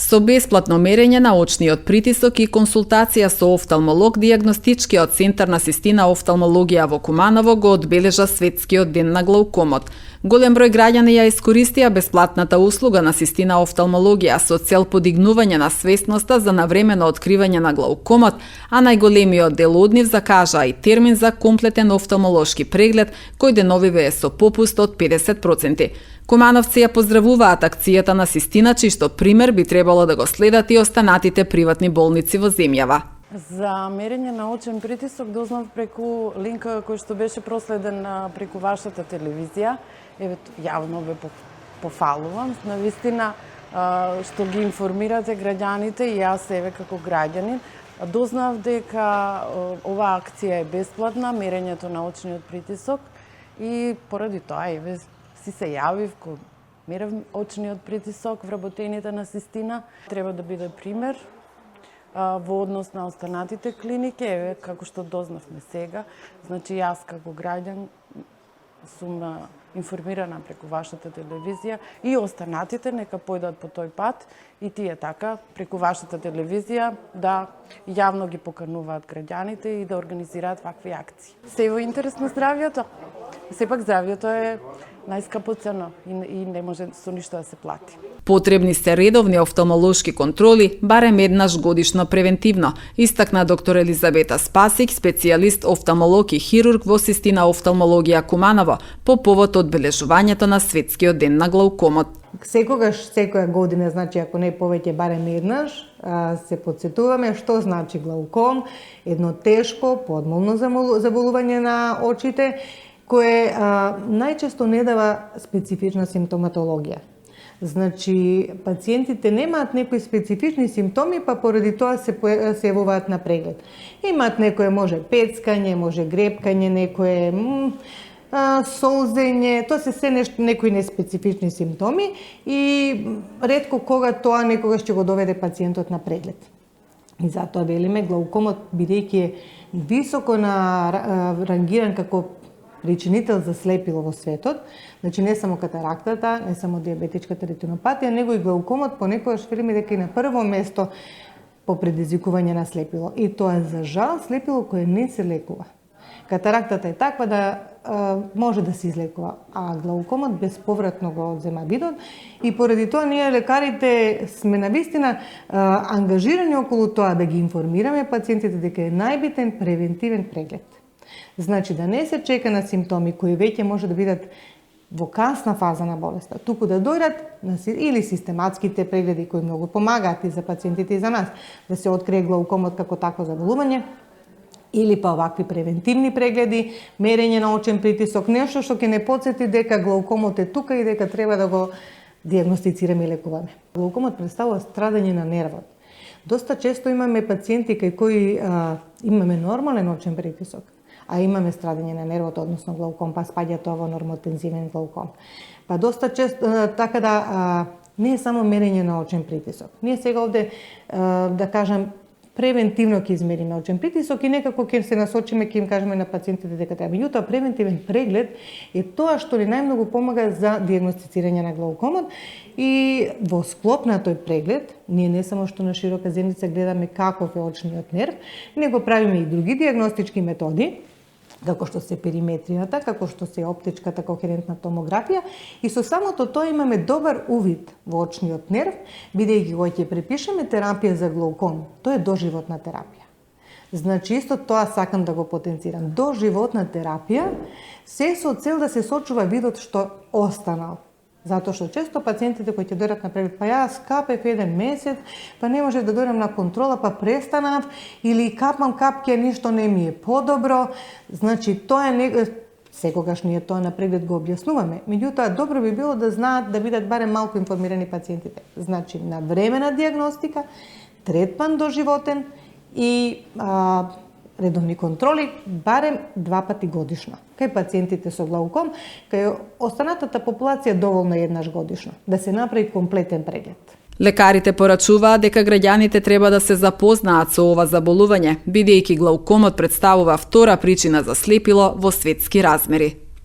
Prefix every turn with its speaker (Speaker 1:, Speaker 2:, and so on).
Speaker 1: Со бесплатно мерење на очниот притисок и консултација со офталмолог, дијагностичкиот центар на Систина офталмологија во Куманово го одбележа Светскиот ден на глаукомот. Голем број граѓани ја искористија бесплатната услуга на Систина офталмологија со цел подигнување на свесноста за навремено откривање на глаукомот, а најголемиот дел од нив закажаа и термин за комплетен офталмолошки преглед, кој деновиве е со попуст од 50%. Кумановци ја поздравуваат акцијата на Систина, чисто пример би требало да го следат и останатите приватни болници во земјава.
Speaker 2: За мерење на очен притисок дознав преку линка кој што беше проследен преку вашата телевизија. Јавно ве пофалувам. Навистина што ги информирате граѓаните и јас еве како граѓанин. Дознав дека оваа акција е бесплатна, мерењето на очниот притисок, и поради тоа еве си се јавив, ко мерев очниот притисок, вработените на Систина. Треба да биде пример во однос на останатите клиники, еве како што дознавме сега. Значи јас како граѓан сум информирана преку вашата телевизија и останатите нека појдат по тој пат и тие така преку вашата телевизија да јавно ги покануваат граѓаните и да организираат вакви акции. Се во интерес на здравјето. Сепак здравјето е најскапо цено и не може со ништо да се плати.
Speaker 1: Потребни се редовни офталмолошки контроли, барем еднаш годишно превентивно, истакна доктор Елизабета Спасик, специјалист офталмолог и хирург во Систина офталмологија Куманово, по повод одбележувањето на Светскиот ден на глаукомот.
Speaker 3: Секоја година, значи ако не повеќе, барем еднаш, се потсетуваме што значи глауком, едно тешко, подмолно заболување на очите, кое најчесто не дава специфична симптоматологија. Значи, пациентите немаат некои специфични симптоми, па поради тоа се јавуваат на преглед. Имаат некое може пецкање, може грепкање, некое солзење, тоа се некои неспецифични симптоми и ретко кога тоа некогаш ќе го доведе пациентот на преглед. И затоа велиме глаукомот, бидејќи е високо рангиран како причинител за слепило во светот, значи не само катарактата, не само диабетичката ретинопатија, него и глаукомот понекогаш велиме дека и на прво место по предизвикување на слепило. И тоа е за жал слепило кое не се лекува. Катарактата е таква да може да се излекува, а глаукомот безповратно го одзема видот и поради тоа ние лекарите сме навистина ангажирани околу тоа да ги информираме пациентите дека е најбитен превентивен преглед. Значи да не се чека на симптоми кои веќе може да бидат во касна фаза на болеста, туку да дојдат или систематските прегледи кои многу помагаат и за пациентите и за нас, да се открие глаукомот како такво заболување, или па овакви превентивни прегледи, мерење на очен притисок, нешто што ќе не потсети дека глаукомот е тука и дека треба да го дијагностицираме и лекуваме. Глаукомот представува страдање на нервот. Доста често имаме пациенти кај кои имаме нормален очен притисок, а имаме страдање на нервот, односно глауком, па спаѓа тоа во нормотензивен глауком. Па доста често, така да, не е само мерење на очен притисок. Ние сега овде, да кажем, превентивно ќе измериме очен притисок и некако ќе се насочиме, ќе им кажеме на пациентите дека треба. Меѓутоа, превентивен преглед е тоа што ни најмногу помага за дијагностицирање на глаукомот и во склоп на тој преглед, ние не само што на широка зеница гледаме каков е очниот нерв, него правиме и други дијагностички методи, како што се периметријата, како што се оптичката кохерентна томографија, и со самото тоа имаме добар увид во очниот нерв, бидејќи кога ќе препишеме терапија за глауком, тоа е доживотна терапија. Значи, исто тоа сакам да го потенцирам. Доживотна терапија, се со цел да се сочува видот што останал. Затоа што често пациентите кои ќе дојдат на преглед, па јас капев еден месец, па не можев да дојдам на контрола, па престанав, или капам капки, а ништо не ми е подобро. Значи, тоа е секогаш ние тоа на преглед го објаснуваме. Меѓутоа, добро би било да знаат, да бидат барем малку информирани пациентите. Значи, на времена дијагностика, третман доживотен и редовни контроли барем 2 пати годишно. Кај пациентите со глауком, кај останатата популација доволно еднаш годишно, да се направи комплетен преглед.
Speaker 1: Лекарите порачуваат дека граѓаните треба да се запознаат со ова заболување, бидејќи глаукомот представува втора причина за слепило во светски размери.